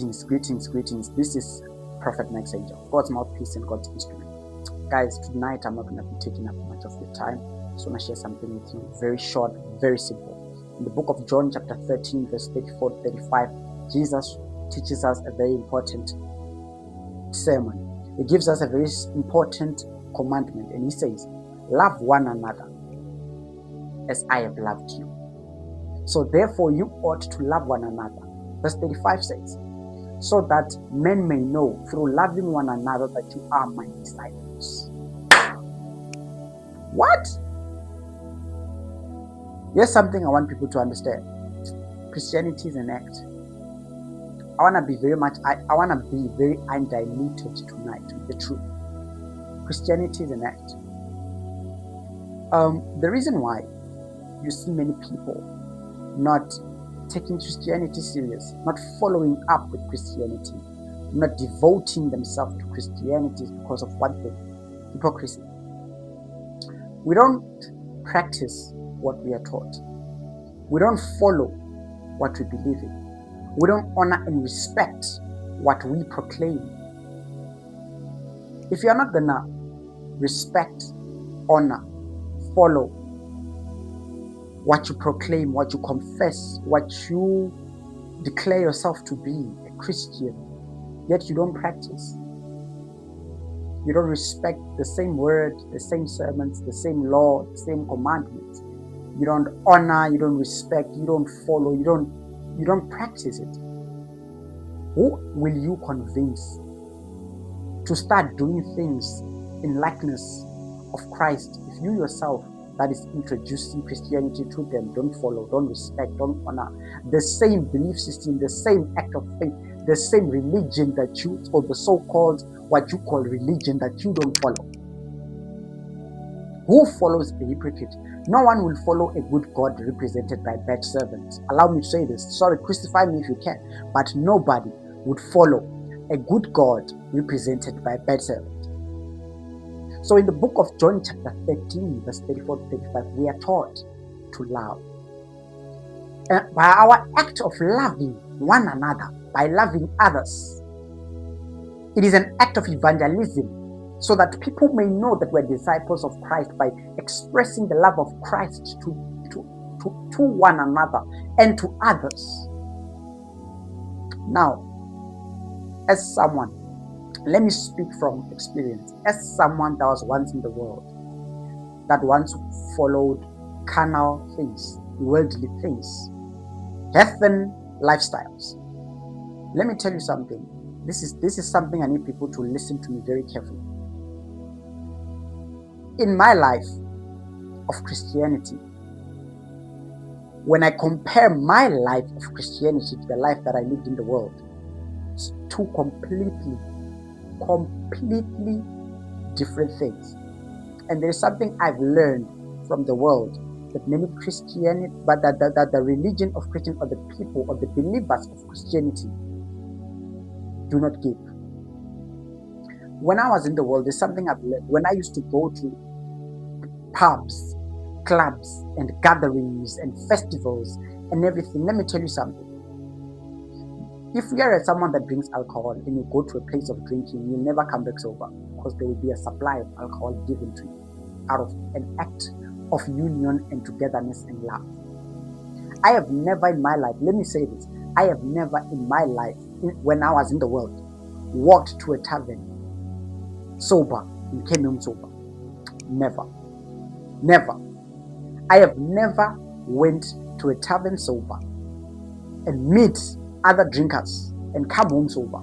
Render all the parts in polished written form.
Greetings. This is Prophet Max Angel, God's mouthpiece and God's instrument. Guys, tonight I'm not going to be taking up much of your time. I just want to share something with you. Very short, very simple. In the book of John, chapter 13, verse 34 to 35, Jesus teaches us a very important sermon. He gives us a very important commandment, and he says, love one another as I have loved you. So therefore you ought to love one another. Verse 35 says, so that men may know through loving one another that you are my disciples. What? Here's something I want people to understand. Christianity is an act. I want to be very undiluted tonight with the truth. Christianity is an act. The reason why you see many people not taking Christianity serious, not following up with Christianity, not devoting themselves to Christianity is because of one thing: hypocrisy. We don't practice what we are taught. We don't follow what we believe in. We don't honor and respect what we proclaim. If you are not gonna respect, honor, follow what you proclaim, what you confess, what you declare yourself to be, a Christian, yet you don't practice, you don't respect the same word, the same sermons, the same law, the same commandments, you don't honor, you don't respect, you don't follow, you don't practice it, who will you convince to start doing things in likeness of Christ if you yourself that is introducing Christianity to them don't follow, don't respect, don't honor the same belief system, the same act of faith, the same religion that you, or the so-called what you call religion that you don't follow? Who follows a hypocrite? No one will follow a good God represented by bad servants. Allow me to say this. Sorry, crucify me if you can, but nobody would follow a good God represented by bad servants. So in the book of John chapter 13, verse 34 to 35, we are taught to love. And by our act of loving one another, by loving others, it is an act of evangelism, so that people may know that we're disciples of Christ by expressing the love of Christ to one another and to others. Now, as someone, let me speak from experience. As someone that was once in the world, that once followed carnal things, worldly things, heathen lifestyles, let me tell you something. This is something I need people to listen to me very carefully. In my life of Christianity, when I compare my life of Christianity to the life that I lived in the world, it's two completely different things. And there is something I've learned from the world, that many Christianity, but that the religion of Christian, or the people, or the believers of Christianity do not give. When I was in the world, there's something I've learned. When I used to go to pubs, clubs, and gatherings, and festivals, and everything, let me tell you something. If you are someone that drinks alcohol and you go to a place of drinking, you'll never come back sober, because there will be a supply of alcohol given to you out of an act of union and togetherness and love. I have never in my life, let me say this, I have never in my life, when I was in the world, walked to a tavern sober and came home sober. Never. I have never went to a tavern sober and meet other drinkers and come home sober.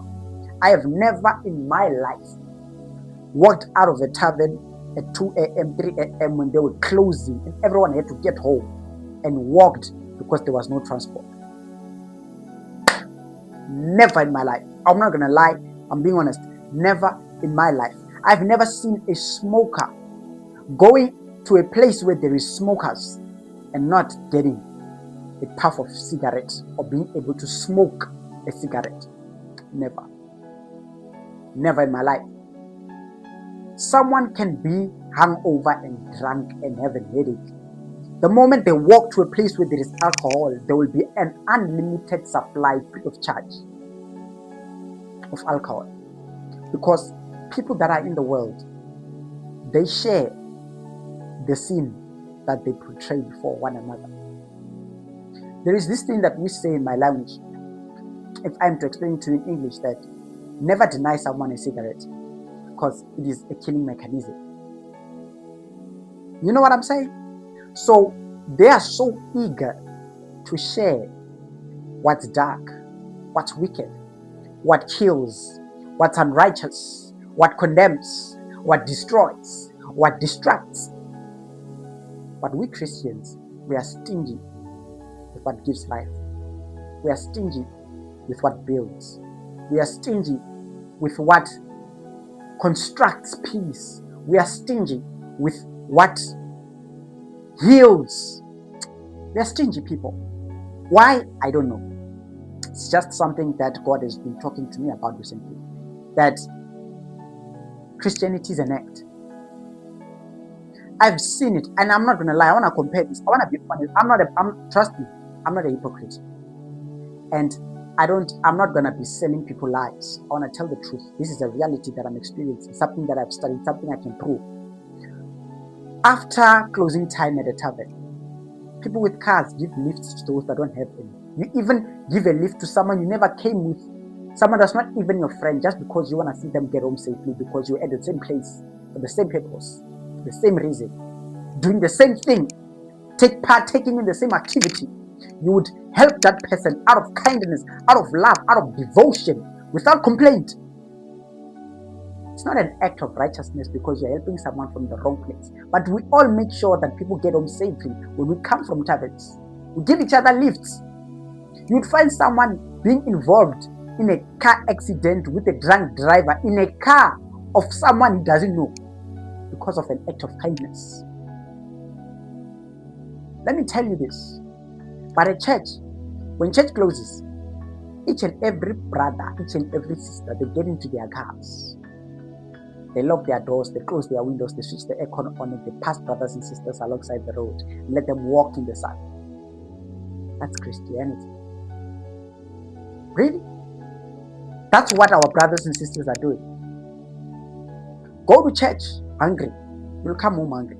I have never in my life walked out of a tavern at 2 a.m., 3 a.m. when they were closing and everyone had to get home, and walked because there was no transport. Never in my life. I'm not gonna lie, I'm being honest. Never in my life. I've never seen a smoker going to a place where there is smokers and not getting a puff of cigarette, or being able to smoke a cigarette. Never in my life. Someone can be hungover and drunk and have a headache. The moment they walk to a place where there is alcohol, there will be an unlimited supply free of charge. of alcohol, because people that are in the world, they share the sin that they portray before one another. There is this thing that we say in my language, if I'm to explain it to you in English, that never deny someone a cigarette because it is a killing mechanism. You know what I'm saying? So they are so eager to share what's dark, what's wicked, what kills, what's unrighteous, what condemns, what destroys, what distracts. But we Christians, we are stingy with what gives life. We are stingy with what builds. We are stingy with what constructs peace. We are stingy with what heals. We are stingy people. Why? I don't know. It's just something that God has been talking to me about recently. That Christianity is an act. I've seen it, and I'm not gonna lie. I wanna compare this. I wanna be honest. Trust me, I'm not a hypocrite, and I'm not gonna be selling people lies. I wanna tell the truth. This is a reality that I'm experiencing, something that I've studied, something I can prove. After closing time at a tavern, people with cars give lifts to those that don't have any. You even give a lift to someone you never came with, someone that's not even your friend, just because you wanna see them get home safely, because you're at the same place for the same purpose, the same reason, doing the same thing, taking in the same activity. You would help that person out of kindness, out of love, out of devotion, without complaint. It's not an act of righteousness because you're helping someone from the wrong place. But we all make sure that people get home safely when we come from taverns. We give each other lifts. You'd find someone being involved in a car accident with a drunk driver in a car of someone he doesn't know because of an act of kindness. Let me tell you this. But at church, when church closes, each and every brother, each and every sister, they get into their cars. They lock their doors, they close their windows, they switch the aircon on, and they pass brothers and sisters alongside the road and let them walk in the sun. That's Christianity. Really? That's what our brothers and sisters are doing. Go to church hungry, you'll come home hungry.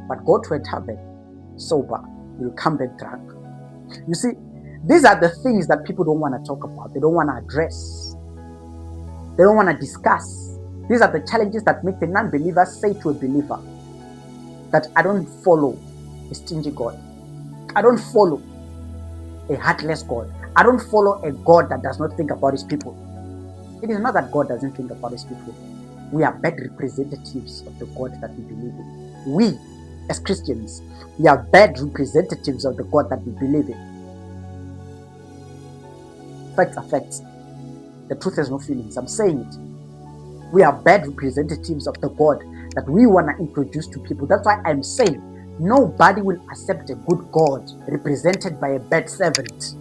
But go to a tavern sober, you'll come back drunk. You see, these are the things that people don't want to talk about. They don't want to address. They don't want to discuss. These are the challenges that make the non-believer say to a believer that I don't follow a stingy God. I don't follow a heartless God. I don't follow a God that does not think about his people. It is not that God doesn't think about his people. We are bad representatives of the God that we believe in. We, as Christians, we are bad representatives of the God that we believe in. Facts are facts. The truth has no feelings. I'm saying it. We are bad representatives of the God that we want to introduce to people. That's why I'm saying nobody will accept a good God represented by a bad servant.